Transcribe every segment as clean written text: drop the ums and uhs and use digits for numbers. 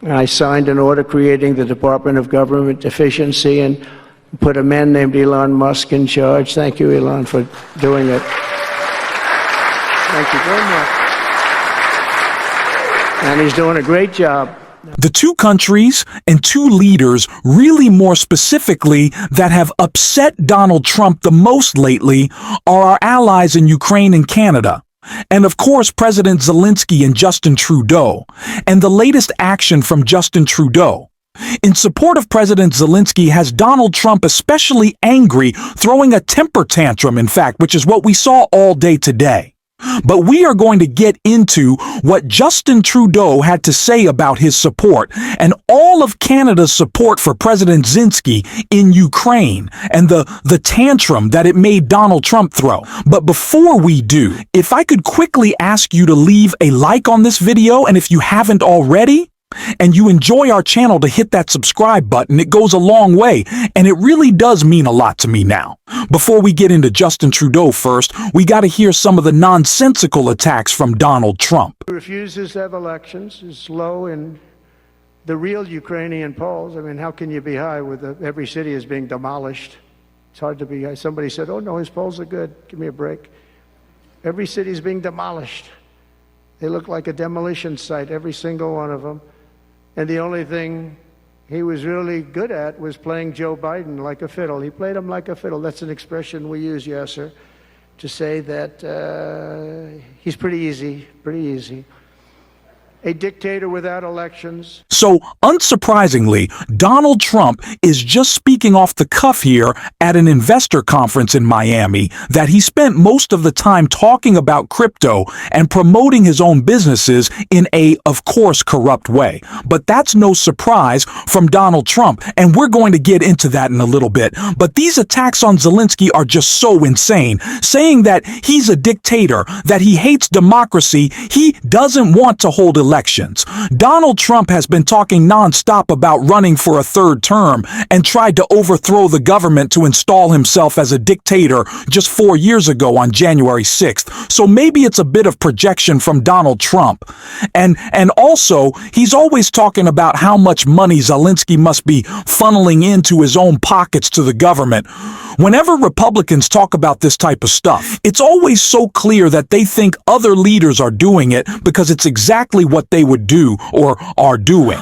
And I signed an order creating the Department of Government Efficiency and put a man named Elon Musk in charge. Thank you, Elon, for doing it. Thank you very much. And he's doing a great job. The two countries and two leaders, really more specifically, that have upset Donald Trump the most lately are our allies in Ukraine and Canada. And of course, President Zelensky and Justin Trudeau. And the latest action from Justin Trudeau. In support of President Zelensky has Donald Trump especially angry, throwing a temper tantrum, in fact, which is what we saw all day today. But we are going to get into what Justin Trudeau had to say about his support and all of Canada's support for President Zelensky in Ukraine and the tantrum that it made Donald Trump throw. But before we do, if I could quickly ask you to leave a like on this video, and if you haven't already, and you enjoy our channel, to hit that subscribe button. It goes a long way, and it really does mean a lot to me now. Before we get into Justin Trudeau first, we got to hear some of the nonsensical attacks from Donald Trump. He refuses to have elections, is low in the real Ukrainian polls. I mean, how can you be high with every city is being demolished? It's hard to be high. Somebody said, oh no, his polls are good. Give me a break. Every city is being demolished. They look like a demolition site, every single one of them. And the only thing he was really good at was playing Joe Biden like a fiddle. He played him like a fiddle. That's an expression we use, yes, sir, to say that he's pretty easy, pretty easy. A dictator without elections. So, unsurprisingly, Donald Trump is just speaking off the cuff here at an investor conference in Miami that he spent most of the time talking about crypto and promoting his own businesses in a, of course, corrupt way. But that's no surprise from Donald Trump, and we're going to get into that in a little bit. But these attacks on Zelensky are just so insane, saying that he's a dictator, that he hates democracy, he doesn't want to hold elections. Donald Trump has been talking nonstop about running for a third term and tried to overthrow the government to install himself as a dictator just 4 years ago on January 6th. So maybe it's a bit of projection from Donald Trump. And also, he's always talking about how much money Zelensky must be funneling into his own pockets to the government. Whenever Republicans talk about this type of stuff, it's always so clear that they think other leaders are doing it because it's exactly what they would do or are doing.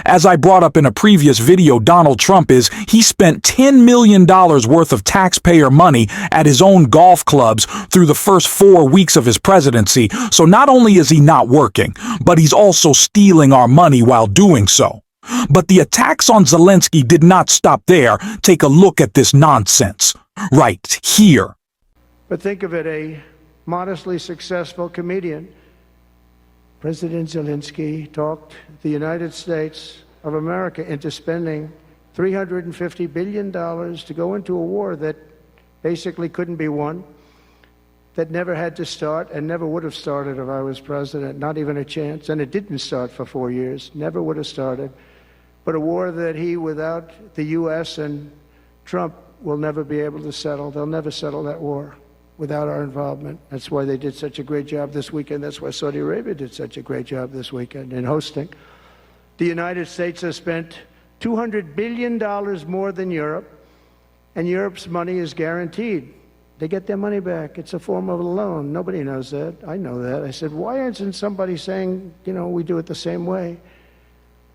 As I brought up in a previous video, Donald Trump he spent $10 million worth of taxpayer money at his own golf clubs through the first 4 weeks of his presidency. So not only is he not working, but he's also stealing our money while doing so. But the attacks on Zelensky did not stop there. Take a look at this nonsense right here. But think of it, a modestly successful comedian. President Zelensky talked the United States of America into spending $350 billion to go into a war that basically couldn't be won, that never had to start and never would have started if I was president, not even a chance. And it didn't start for 4 years, never would have started. But a war that he, without the U.S. and Trump, will never be able to settle. They'll never settle that war without our involvement. That's why they did such a great job this weekend. That's why Saudi Arabia did such a great job this weekend in hosting. The United States has spent $200 billion more than Europe, and Europe's money is guaranteed. They get their money back. It's a form of a loan. Nobody knows that. I know that. I said, why isn't somebody saying, you know, we do it the same way?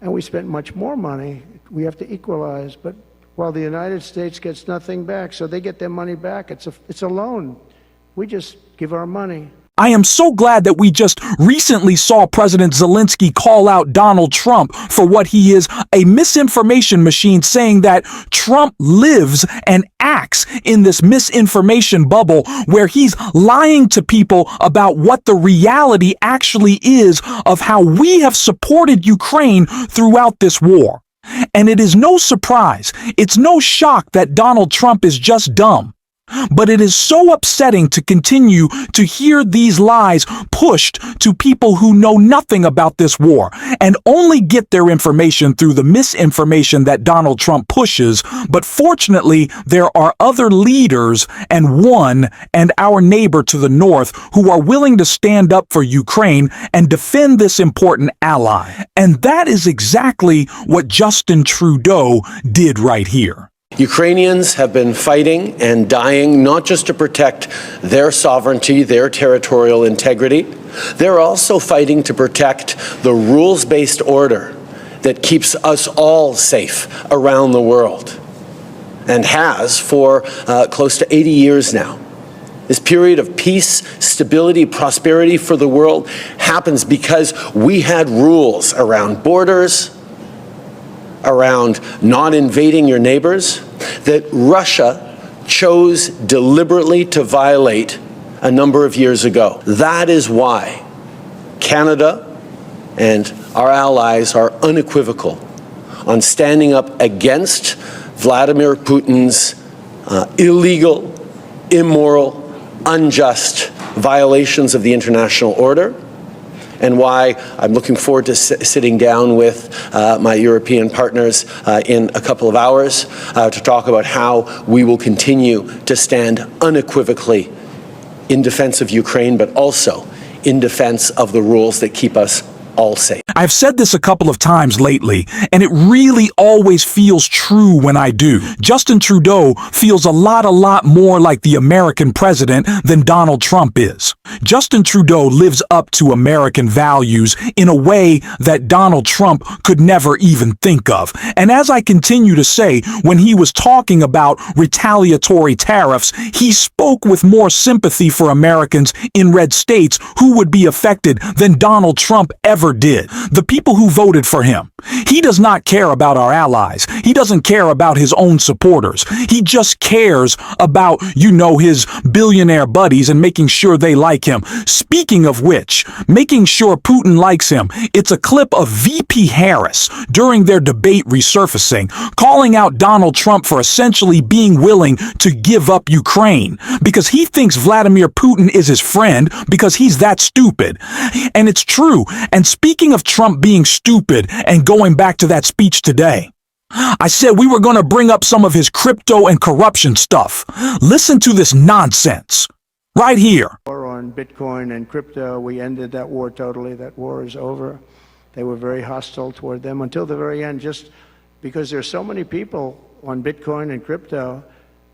And we spent much more money. We have to equalize. But while the United States gets nothing back, so they get their money back. It's a loan. We just give our money. I am so glad that we just recently saw President Zelensky call out Donald Trump for what he is, a misinformation machine, saying that Trump lives and acts in this misinformation bubble where he's lying to people about what the reality actually is of how we have supported Ukraine throughout this war. And it is no surprise, it's no shock that Donald Trump is just dumb. But it is so upsetting to continue to hear these lies pushed to people who know nothing about this war and only get their information through the misinformation that Donald Trump pushes. But fortunately, there are other leaders and our neighbor to the north who are willing to stand up for Ukraine and defend this important ally. And that is exactly what Justin Trudeau did right here. Ukrainians have been fighting and dying not just to protect their sovereignty, their territorial integrity. They're also fighting to protect the rules-based order that keeps us all safe around the world and has for close to 80 years now. This period of peace, stability, prosperity for the world happens because we had rules around borders, around not invading your neighbors, that Russia chose deliberately to violate a number of years ago. That is why Canada and our allies are unequivocal on standing up against Vladimir Putin's illegal, immoral, unjust violations of the international order, and why I'm looking forward to sitting down with my European partners in a couple of hours to talk about how we will continue to stand unequivocally in defense of Ukraine, but also in defense of the rules that keep us all safe. I've said this a couple of times lately, and it really always feels true when I do. Justin Trudeau feels a lot more like the American president than Donald Trump is. Justin Trudeau lives up to American values in a way that Donald Trump could never even think of. And as I continue to say, when he was talking about retaliatory tariffs, he spoke with more sympathy for Americans in red states who would be affected than Donald Trump ever did. The people who voted for him. He does not care about our allies. He doesn't care about his own supporters. He just cares about, his billionaire buddies and making sure they like him. Speaking of which, making sure Putin likes him, it's a clip of VP Harris during their debate resurfacing, calling out Donald Trump for essentially being willing to give up Ukraine because he thinks Vladimir Putin is his friend because he's that stupid. And it's true. And speaking of Trump being stupid and going back to that speech today, I said we were going to bring up some of his crypto and corruption stuff. Listen to this nonsense right here. War on Bitcoin and crypto, we ended that war totally. That war is over. They were very hostile toward them until the very end, just because there's so many people on Bitcoin and crypto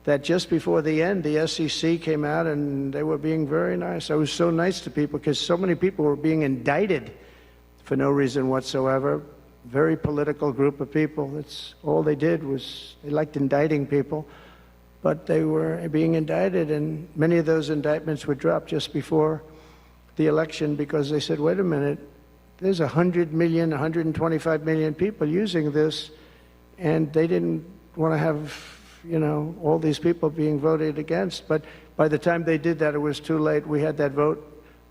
that just before the end, the SEC came out and they were being very nice. I was so nice to people because so many people were being indicted for no reason whatsoever. Very political group of people. That's all they did was they liked indicting people, but they were being indicted, and many of those indictments were dropped just before the election because they said, wait a minute, there's 100 million, 125 million people using this, and they didn't want to have, all these people being voted against. But by the time they did that, it was too late. We had that vote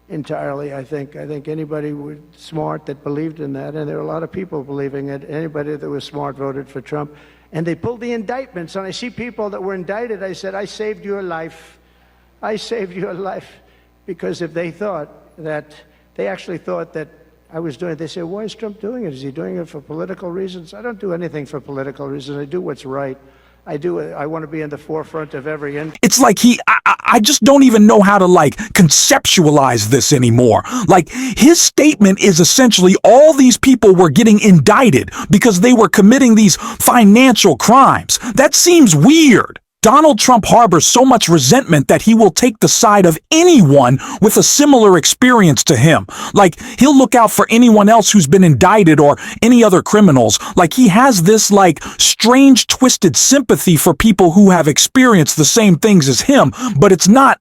entirely, I think. I think anybody smart that believed in that, and there were a lot of people believing it, anybody that was smart voted for Trump. And they pulled the indictments. And I see people that were indicted, I said, I saved your life. I saved your life. Because if they thought that, they actually thought that I was doing it, they said, why is Trump doing it? Is he doing it for political reasons? I don't do anything for political reasons. I do what's right. I want to be in the forefront of every. It's like I just don't even know how to conceptualize this anymore. His statement is essentially all these people were getting indicted because they were committing these financial crimes. That seems weird. Donald Trump harbors so much resentment that he will take the side of anyone with a similar experience to him. He'll look out for anyone else who's been indicted or any other criminals. He has this strange twisted sympathy for people who have experienced the same things as him, but it's not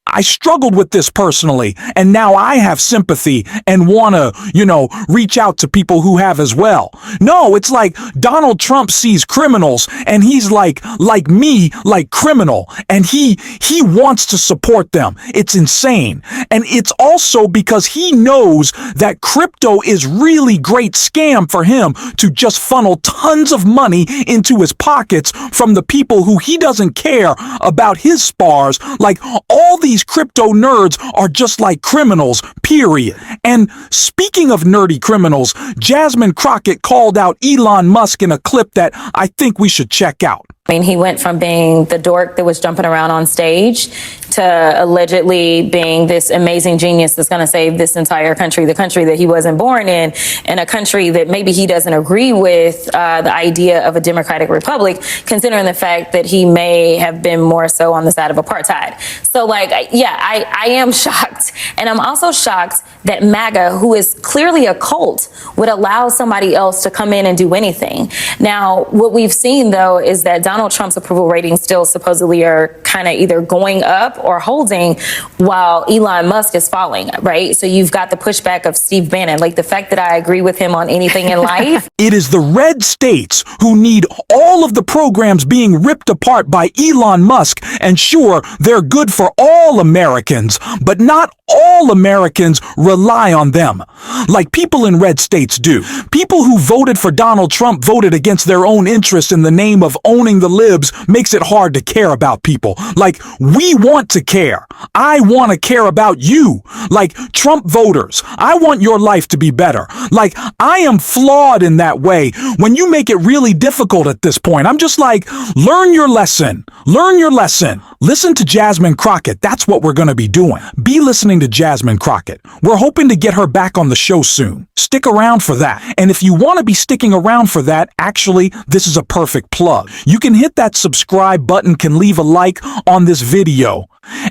I struggled with this personally, and now I have sympathy and want to, reach out to people who have as well. No, it's Donald Trump sees criminals and he's like me, like criminal, and he wants to support them. It's insane. And it's also because he knows that crypto is really great scam for him to just funnel tons of money into his pockets from the people who he doesn't care about his spars. Like, all these crypto nerds are just like criminals, period. And speaking of nerdy criminals, Jasmine Crockett called out Elon Musk in a clip that I think we should check out. I mean, he went from being the dork that was jumping around on stage to allegedly being this amazing genius that's going to save this entire country, the country that he wasn't born in, and a country that maybe he doesn't agree with the idea of a democratic republic, considering the fact that he may have been more so on the side of apartheid. So, like, yeah, I am shocked. And I'm also shocked that MAGA, who is clearly a cult, would allow somebody else to come in and do anything. Now, what we've seen, though, is that Donald Trump's approval ratings still supposedly are kind of either going up or holding while Elon Musk is falling, right? So you've got the pushback of Steve Bannon, like the fact that I agree with him on anything in life. It is the red states who need all of the programs being ripped apart by Elon Musk, and sure, they're good for all Americans, but not all Americans rely on them, like people in red states do. People who voted for Donald Trump voted against their own interests in the name of owning the libs makes it hard to care about people. Like, we want to care. I want to care about you. Like, Trump voters, I want your life to be better. Like, I am flawed in that way. When you make it really difficult at this point, I'm just like, learn your lesson. Learn your lesson. Listen to Jasmine Crockett. That's what we're going to be doing. Be listening to Jasmine Crockett. We're hoping to get her back on the show soon. Stick around for that. And if you want to be sticking around for that, actually, this is a perfect plug. You can hit that subscribe button, can leave a like on this video.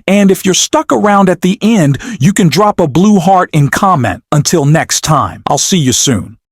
And if you're stuck around at the end, you can drop a blue heart in comment. Until next time, I'll see you soon.